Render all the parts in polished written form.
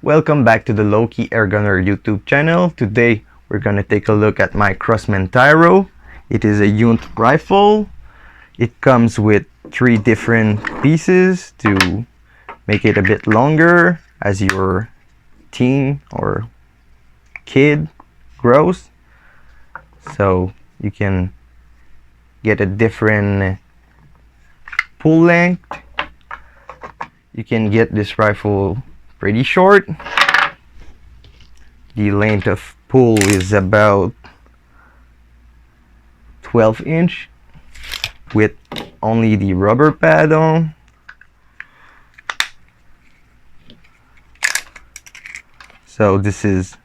Welcome back to the Low-Key Air Gunner YouTube channel. Today we're gonna take a look at my Crosman Tyro. It is a UNT rifle. It comes with 3 different pieces to make it a bit longer as your teen or kid grows. So you can get a different pull length. You can get this rifle pretty short. The length of pull is about 12" with only the rubber pad on. So this is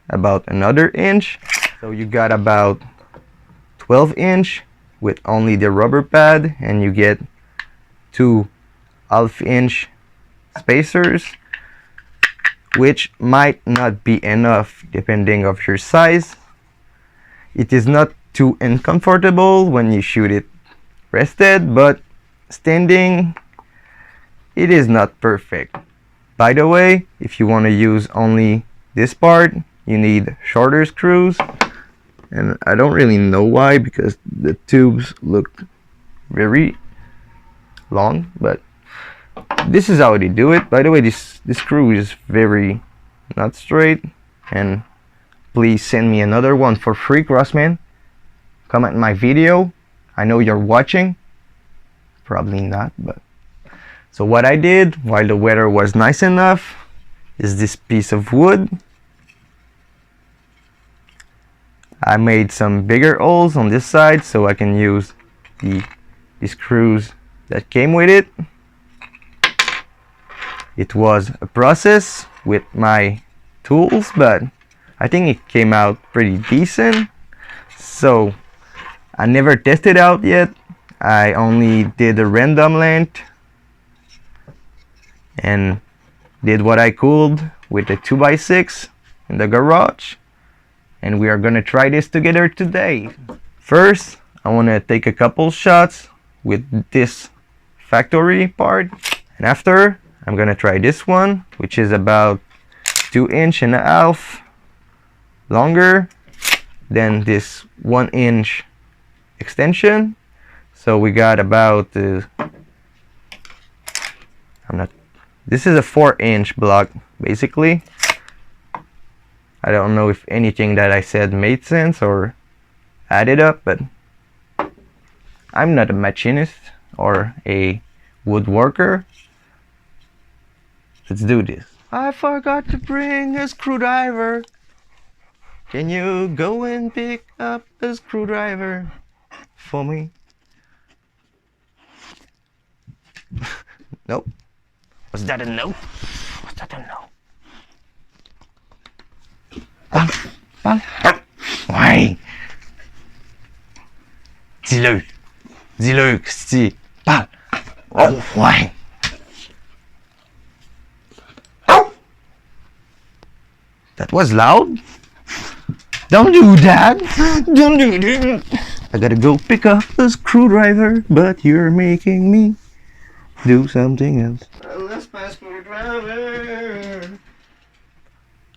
about another inch. So you got about 12" with only the rubber pad, and you get 2 1/2" spacers, which might not be enough depending of your size. It is not too uncomfortable when you shoot it rested, but standing it is not perfect. By the way, if you want to use only this part, you need shorter screws, and I don't really know why, because the tubes look very long, but this is how they do it. By the way, this screw is very not straight, and please send me another one for free, Crosman. Comment my video. I know you're watching. Probably not, but so what I did while the weather was nice enough is this piece of wood. I made some bigger holes on this side so I can use the screws that came with it. It was a process with my tools, but I think it came out pretty decent. So I never tested out yet. I only did a random length and did what I could with the 2x6 in the garage, and we are gonna try this together today. First, I want to take a couple shots with this factory part, and after I'm gonna try this one, which is about 2.5" longer than this 1" extension. So we got about this is a 4" block basically. I don't know if anything that I said made sense or added up, but I'm not a machinist or a woodworker. Let's do this. I forgot to bring a screwdriver. Can you go and pick up a screwdriver for me? Nope. Was that a no? Was that a no? Pal. Ouais. Dis-le. Dis-le, Christy. Pal. Oh, ouais. That was loud. Don't do that. Don't do that. I gotta go pick up a screwdriver, but you're making me do something else. Let's my screwdriver.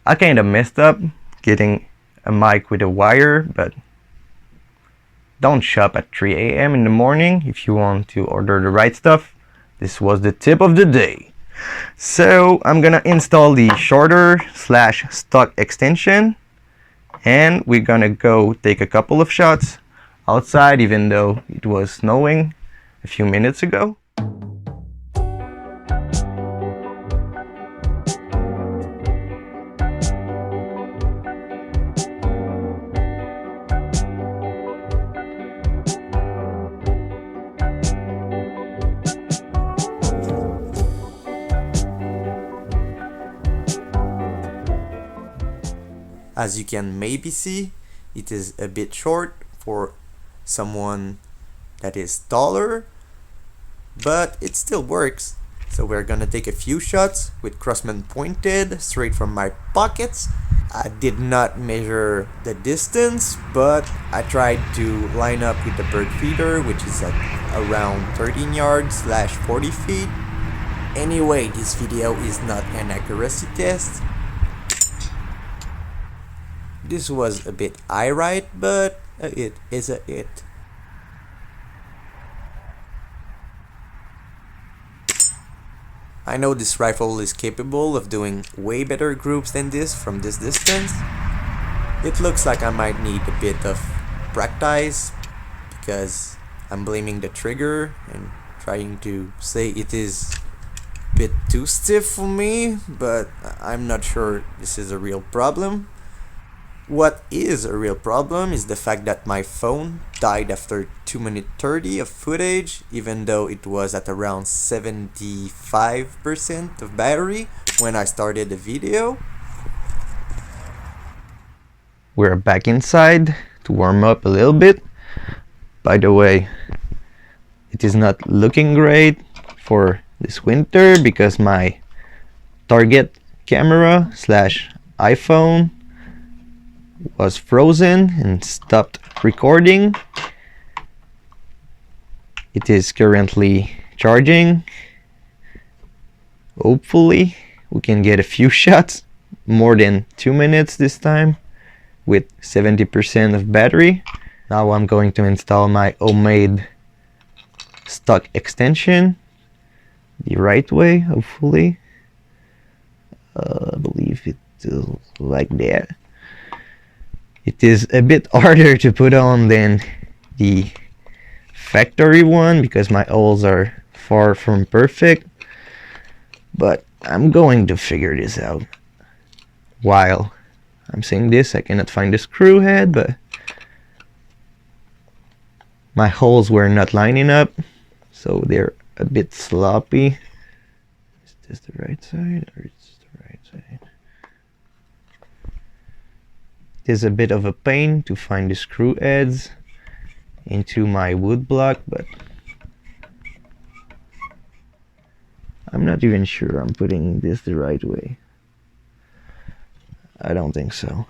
I kinda messed up getting a mic with a wire, but don't shop at 3 a.m. in the morning if you want to order the right stuff. This was the tip of the day. So I'm gonna install the shorter / stock extension, and we're gonna go take a couple of shots outside, even though it was snowing a few minutes ago. As you can maybe see, it is a bit short for someone that is taller, but it still works. So we're gonna take a few shots with Crosman pointed straight from my pockets. I did not measure the distance, but I tried to line up with the bird feeder, which is at around 13 yards / 40 feet. Anyway, this video is not an accuracy test. This was a bit eye-right, but it is a it. I know this rifle is capable of doing way better groups than this from this distance. It looks like I might need a bit of practice because I'm blaming the trigger and trying to say it is a bit too stiff for me, but I'm not sure this is a real problem. What is a real problem is the fact that my phone died after 2 minutes 30 of footage, even though it was at around 75% of battery when I started the video. We're back inside to warm up a little bit. By the way, it is not looking great for this winter because my target camera slash iPhone was frozen and stopped recording. It is currently charging. Hopefully we can get a few shots, more than 2 minutes this time, with 70% of battery. Now I'm going to install my homemade stock extension the right way, hopefully. I believe it is like that. It is a bit harder to put on than the factory one because my holes are far from perfect, but I'm going to figure this out. While I'm saying this, I cannot find the screw head, but my holes were not lining up, so they're a bit sloppy. Is this the right side or is this the right side? It is a bit of a pain to find the screw heads into my wood block, but I'm not even sure I'm putting this the right way. I don't think so.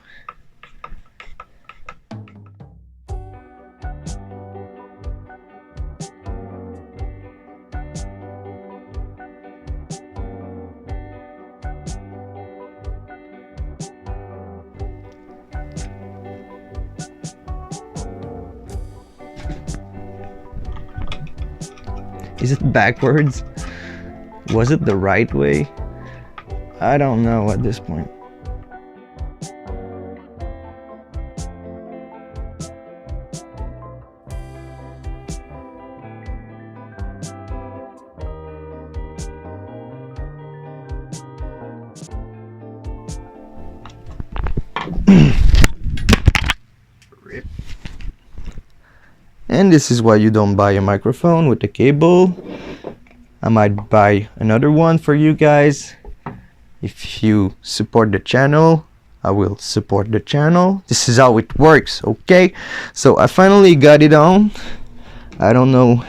Is it backwards? Was it the right way? I don't know at this point. And this is why you don't buy a microphone with a cable. I might buy another one for you guys. If you support the channel, I will support the channel. This is how it works, okay? So I finally got it on. I don't know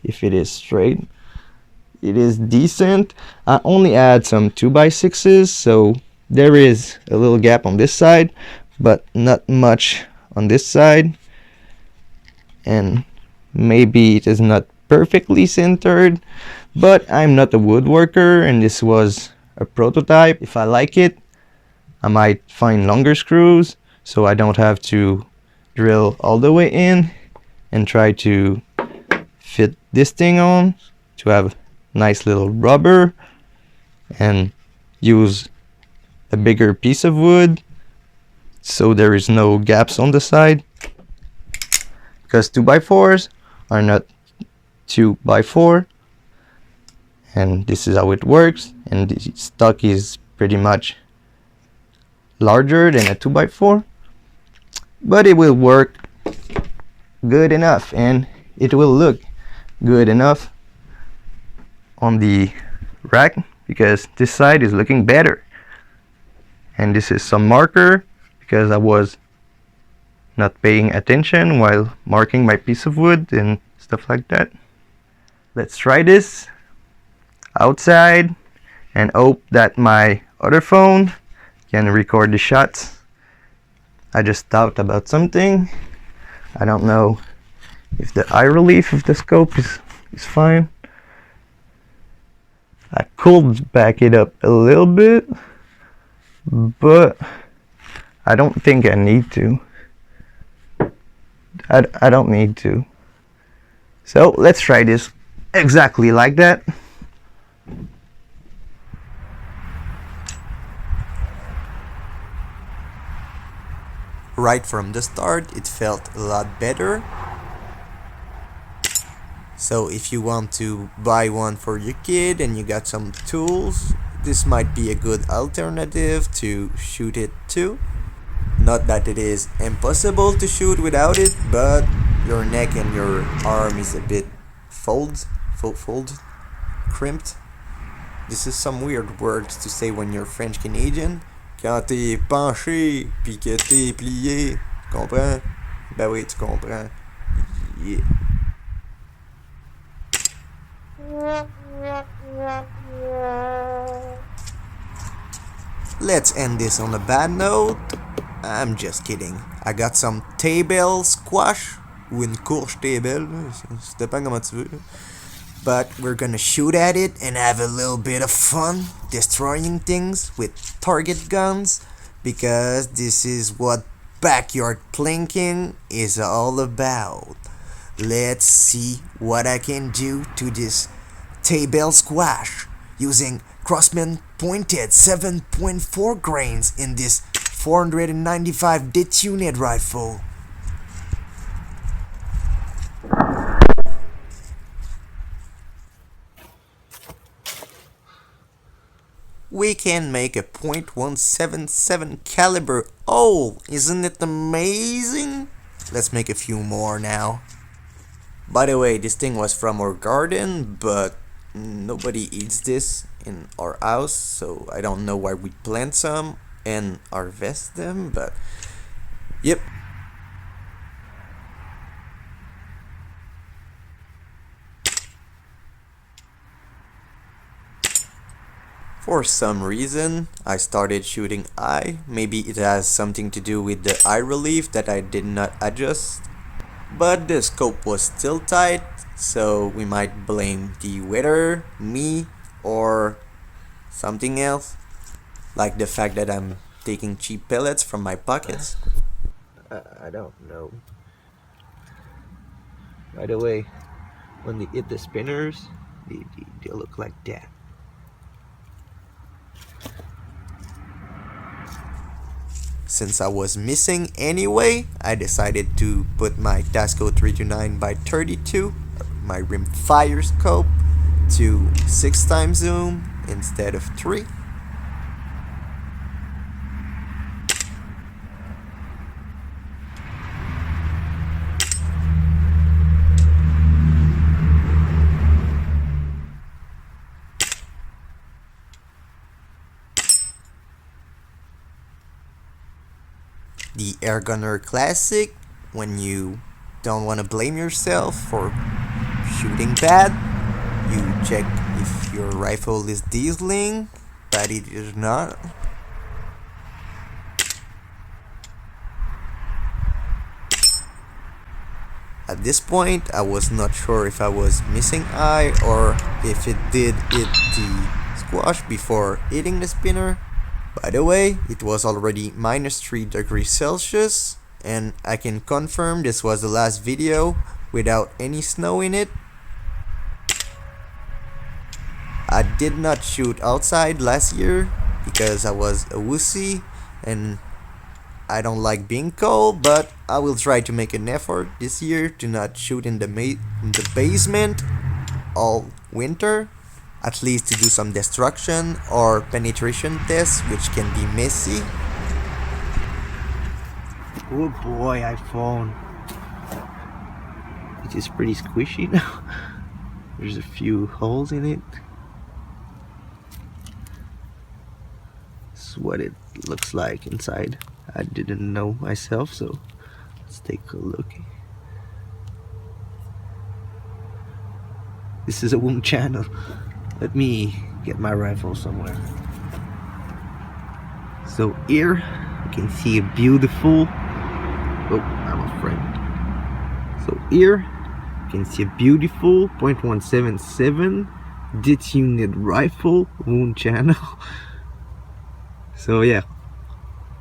if it is straight. It is decent. I only add some 2x6s, so there is a little gap on this side, but not much on this side. And maybe it is not perfectly centered, but I'm not a woodworker and this was a prototype. If I like it, I might find longer screws so I don't have to drill all the way in and try to fit this thing on to have nice little rubber and use a bigger piece of wood so there is no gaps on the side. Because 2x4s are not 2x4, and this is how it works, and the stock is pretty much larger than a 2x4, but it will work good enough and it will look good enough on the rack because this side is looking better. And this is some marker because I was not paying attention while marking my piece of wood and stuff like that. Let's try this outside and hope that my other phone can record the shots. I just thought about something. I don't know if the eye relief of the scope is fine. I could back it up a little bit, but I don't think I need to. I don't need to. So let's try this exactly like that. Right from the start, it felt a lot better. So if you want to buy one for your kid and you got some tools, this might be a good alternative to shoot it too. Not that it is impossible to shoot without it, but your neck and your arm is a bit fold, crimped. This is some weird words to say when you're French Canadian. Quand t'es penché, puis que t'es plié. Tu comprends? Ben oui, tu comprends. Yeah. Let's end this on a bad note. I'm just kidding. I got some Taybelle squash ou une courge Taybelle, ça dépend comment tu veux. But we're gonna shoot at it and have a little bit of fun destroying things with target guns, because this is what backyard plinking is all about. Let's see what I can do to this Taybelle squash using Crosman pointed 7.4 grains in this 495 detuned rifle. We can make a .177 caliber. Oh, isn't it amazing? Let's make a few more now. By the way, this thing was from our garden, but nobody eats this in our house, so I don't know why we plant some and harvest them, but yep. For some reason, I started shooting eye. Maybe it has something to do with the eye relief that I did not adjust. But the scope was still tight, so we might blame the weather, me, or something else. Like the fact that I'm taking cheap pellets from my pockets. I don't know. By the way, when they hit the spinners, they look like that. Since I was missing anyway, I decided to put my Tasco 329x32, my rimfire scope, to 6x zoom instead of 3. The Air Gunner Classic, when you don't want to blame yourself for shooting bad, you check if your rifle is dieseling, but it is not. At this point, I was not sure if I was missing eye or if it did hit the squash before hitting the spinner. By the way, it was already -3 degrees Celsius, and I can confirm this was the last video without any snow in it. I did not shoot outside last year because I was a wussy and I don't like being cold, but I will try to make an effort this year to not shoot in the basement all winter. At least to do some destruction or penetration tests, which can be messy. Oh boy, iPhone. It is pretty squishy now. There's a few holes in it. This is what it looks like inside. I didn't know myself, so let's take a look. This is a wound channel. Let me get my rifle somewhere. So here you can see a beautiful, oh, I'm a friend. So here you can see a beautiful .177 detuned rifle wound channel. So yeah,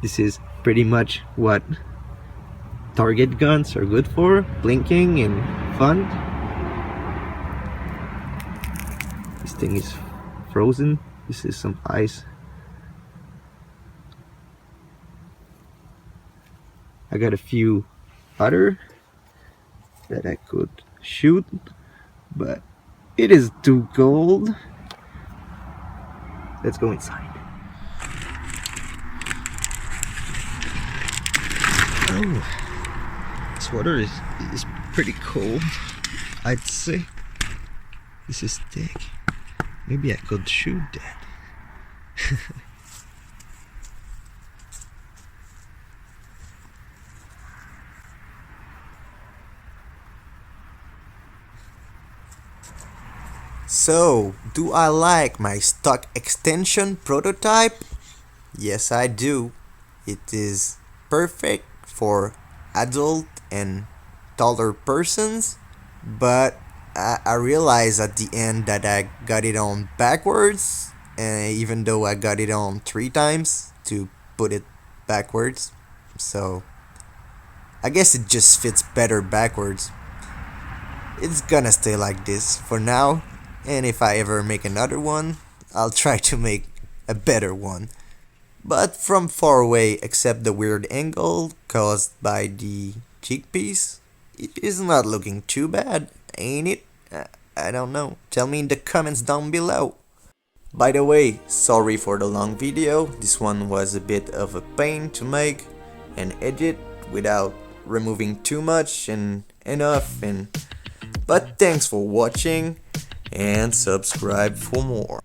this is pretty much what target guns are good for, blinking and fun. This thing is frozen. This is some ice. I got a few other that I could shoot, but it is too cold. Let's go inside. Oh, this water is pretty cold, I'd say. This is thick. Maybe I could shoot that. So, do I like my stock extension prototype? Yes, I do. It is perfect for adult and taller persons, but I realized at the end that I got it on backwards, even though I got it on 3 times to put it backwards. So, I guess it just fits better backwards. It's gonna stay like this for now, and if I ever make another one, I'll try to make a better one. But from far away, except the weird angle caused by the cheekpiece, it is not looking too bad, ain't it? I don't know. Tell me in the comments down below. By the way, sorry for the long video. This one was a bit of a pain to make and edit without removing too much and enough. But thanks for watching and subscribe for more.